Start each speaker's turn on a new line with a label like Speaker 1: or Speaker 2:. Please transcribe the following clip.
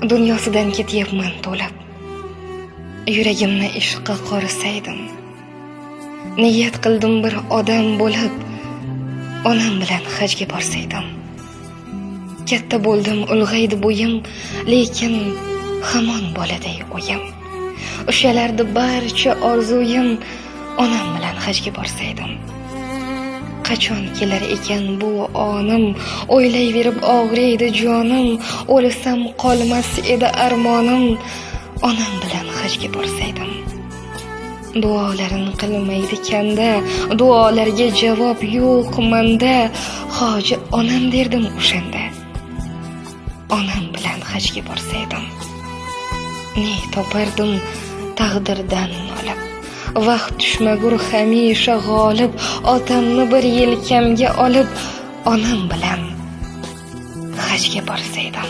Speaker 1: Dunyosidan ketyapman to'lab. Yuragimni ishqqa qorisaydim. Niyat qildim bir odam bo'lib, onam bilan hajga borsaydim. Katta bo'ldim, ulg'aydi bo'yim, lekin hamon boladay o'yim. O'shalardi barcha orzuyim, onam bilan hajga borsaydim. Qachon kelar ekan bu onim, o'ylayverib og'riydi jonim, o'lsam qolmas edi armonim, onam bilan hajga borsaydim. Duolarini qilmaydi kanda, duolarga javob yo'q menda, hoji onam derdim o'shanda. Onam bilan hajga borsaydim. Ne topardim taqdirdan olib, vaqt tushmagur hamisha g'olib, otamni bir yelkamga olib, onam bilan hajga borsaydim.